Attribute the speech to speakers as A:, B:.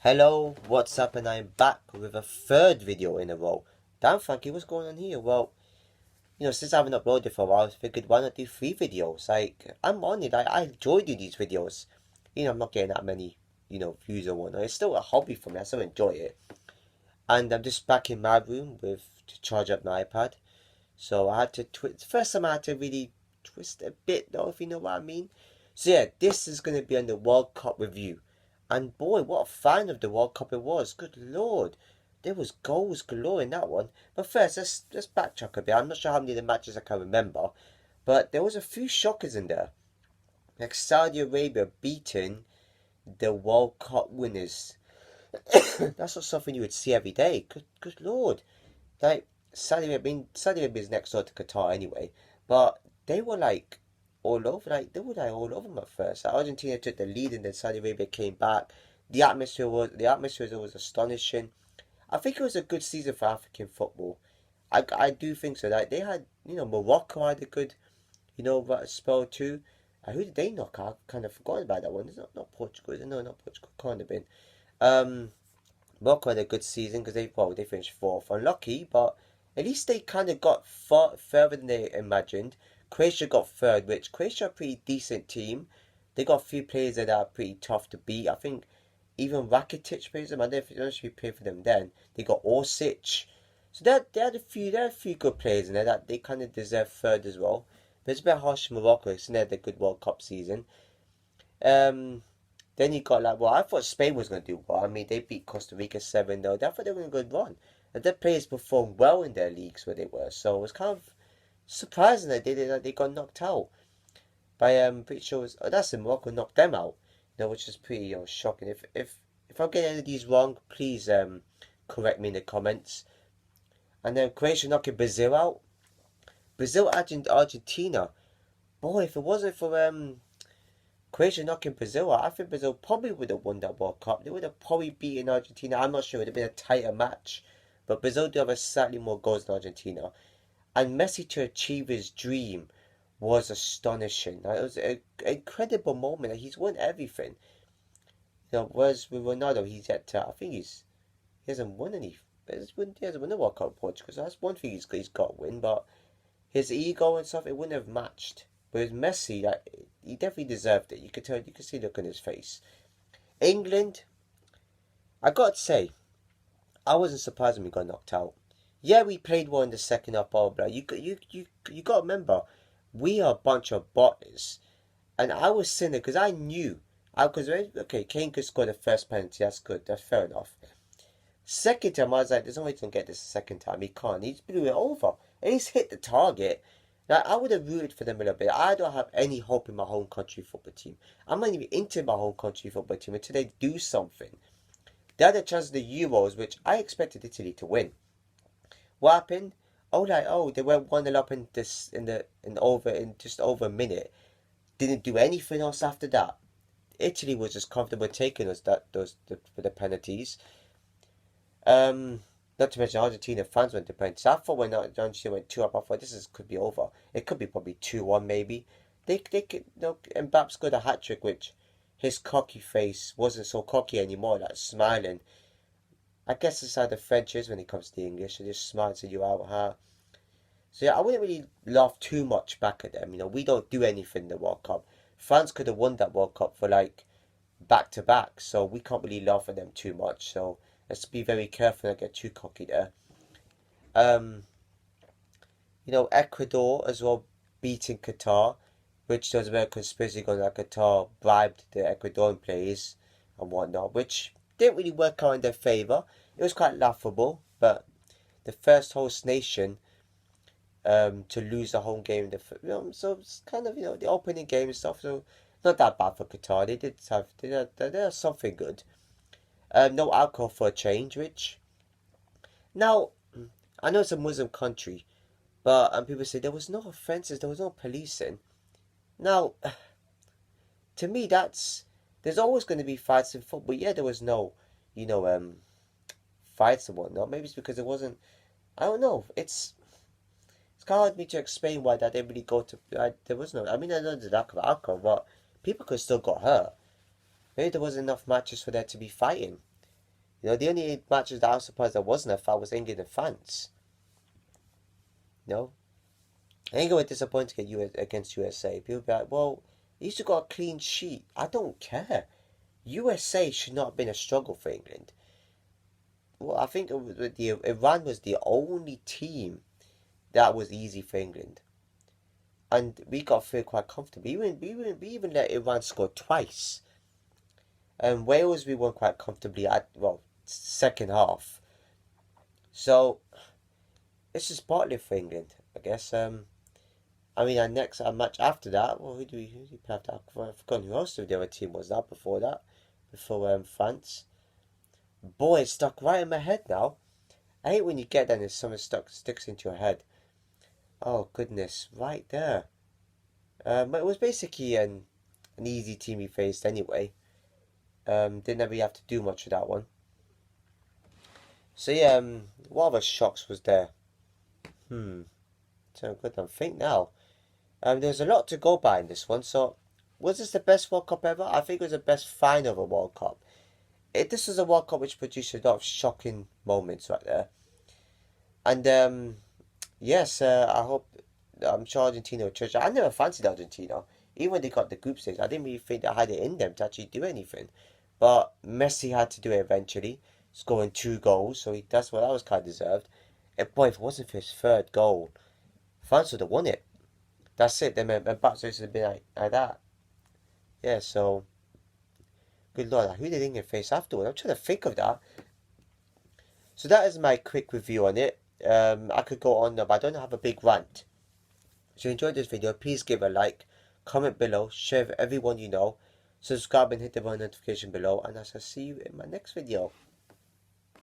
A: Hello, what's up? And I'm back with a third video in a row. Damn, Frankie, what's going on here? Well, since I haven't uploaded for a while, I figured why not do 3 videos? I'm on it. I enjoy doing these videos. I'm not getting that many, views or whatnot. It's still a hobby for me. I still enjoy it. And I'm just back in my room to charge up my iPad. So I had to twist. First time I had to really twist a bit, though, if you know what I mean. So yeah, this is going to be on the World Cup review. And boy, what a fan of the World Cup it was. Good Lord. There was goals galore in that one. But first, let's backtrack a bit. I'm not sure how many of the matches I can remember. But there was a few shockers in there. Like Saudi Arabia beating the World Cup winners. That's not something you would see every day. Good Lord. Like, Saudi Arabia is next door to Qatar anyway. But they were like all over. Like they were like all over them at first. Like, Argentina took the lead, and then Saudi Arabia came back. The atmosphere was astonishing. I think it was a good season for African football. I do think so. Like they had, Morocco had a good, spell too. Who did they knock out? Kind of forgotten about that one. It's not Portugal. No, not Portugal. Can't have been. Um, Morocco had a good season because they finished fourth. Unlucky, but at least they kind of got further than they imagined. Croatia got third, which Croatia are a pretty decent team. They got a few players that are pretty tough to beat. I think even Rakitic plays them. I don't know if you played for them then. They got Orsic. So they had a few good players in there that they kind of deserve third as well. But it's a bit harsh for Morocco. It's they had a good World Cup season. Um, then you got I thought Spain was going to do well. I mean, they beat Costa Rica 7-0. I thought they were going to go good run. And their players performed well in their leagues where they were. So it was kind of surprising that they got knocked out by pretty sure that's in Morocco knocked them out. Which is pretty shocking. If I'm getting any of these wrong, please correct me in the comments. And then Croatia knocking Brazil out. Argentina. Boy, if it wasn't for Croatia knocking Brazil out, I think Brazil probably would have won that World Cup. They would have probably beaten Argentina. I'm not sure. It would have been a tighter match. But Brazil do have a slightly more goals than Argentina. And Messi to achieve his dream was astonishing. It was an incredible moment. He's won everything. Whereas with Ronaldo, he's yet to, I think he hasn't won any. He hasn't won the World Cup with Portugal. So that's one thing he's got to win. But his ego and stuff, it wouldn't have matched. Whereas Messi, he definitely deserved it. You could tell, you could see the look on his face. England, I got to say, I wasn't surprised when we got knocked out. Yeah, we played well in the second half, blah blah. You got to remember, we are a bunch of botters, and I was cynical because I knew. Okay, Kane could score the first penalty. That's good. That's fair enough. Second time, I was like, there's no way he's gonna get this the second time. He can't. He blew it over. At least hit the target. Now, I would have rooted for them a little bit. I don't have any hope in my home country football team. I'm not even into my home country football team until they do something. They had a chance of the Euros, which I expected Italy to win. What happened? They went 1-0 up in just over a minute. Didn't do anything else after that. Italy was just comfortable taking us for the penalties. Not to mention Argentina fans went to penalties. I thought when Argentina went 2-up, I thought could be over. It could be probably 2-1 maybe. They could, Mbappe scored a hat trick, which his cocky face wasn't so cocky anymore, like smiling. I guess it's how the French is when it comes to the English. They just smile to you out, huh? So yeah, I wouldn't really laugh too much back at them. We don't do anything in the World Cup. France could have won that World Cup for back to back, so we can't really laugh at them too much. So let's be very careful not get too cocky there. Um, Ecuador as well beating Qatar, which there was a bit of conspiracy going that Qatar bribed the Ecuadorian players and whatnot, which didn't really work out in their favour. It was quite laughable, but the first host nation to lose a home game, so it's kind of the opening game and stuff. So not that bad for Qatar. They have something good. No alcohol for a change, which now I know it's a Muslim country, but people say there was no offences, there was no policing. Now, to me, there's always going to be fights in football. Yeah, there was no, fights and whatnot. Maybe it's because it wasn't. I don't know. It's kind of hard for me to explain why that didn't really go to. There was no. I mean, I know there's lack of alcohol, but people could still got hurt. Maybe there wasn't enough matches for there to be fighting. You know, the only matches that I was surprised there wasn't a foul was England and France. No, England were disappointed against USA. People be like, well, at least you got a clean sheet. I don't care. USA should not have been a struggle for England. Well, I think Iran was the only team that was easy for England. And we got through quite comfortably. We even let Iran score twice. And Wales we won quite comfortably at, well, second half. So it's just partly for England, I guess. I mean, our match after that, well, who do we play after that? I've forgotten who else the other team was that before that. Before France. Boy, it's stuck right in my head now. I hate when you get that and something sticks into your head. Oh, goodness, right there. But it was basically an easy team we faced anyway. Didn't really have to do much with that one. So yeah, what other shocks was there? So good to think now. There's a lot to go by in this one. So, was this the best World Cup ever? I think it was the best final of a World Cup. This is a World Cup which produced a lot of shocking moments right there. And yes, I hope. I'm sure Argentina will treasure. I never fancied Argentina, even when they got the group stage. I didn't really think they had it in them to actually do anything. But Messi had to do it eventually, scoring 2 goals. So that's what that was kind of deserved. And boy, if it wasn't for his third goal, France would have won it. That's it. Then Mbappe would have been like that. Yeah. So good lord, who did England face afterward? I'm trying to think of that. So that is my quick review on it. I could go on, but I don't have a big rant. So if you enjoyed this video, please give a like, comment below, share with everyone you know, subscribe and hit the bell notification below, and I shall see you in my next video.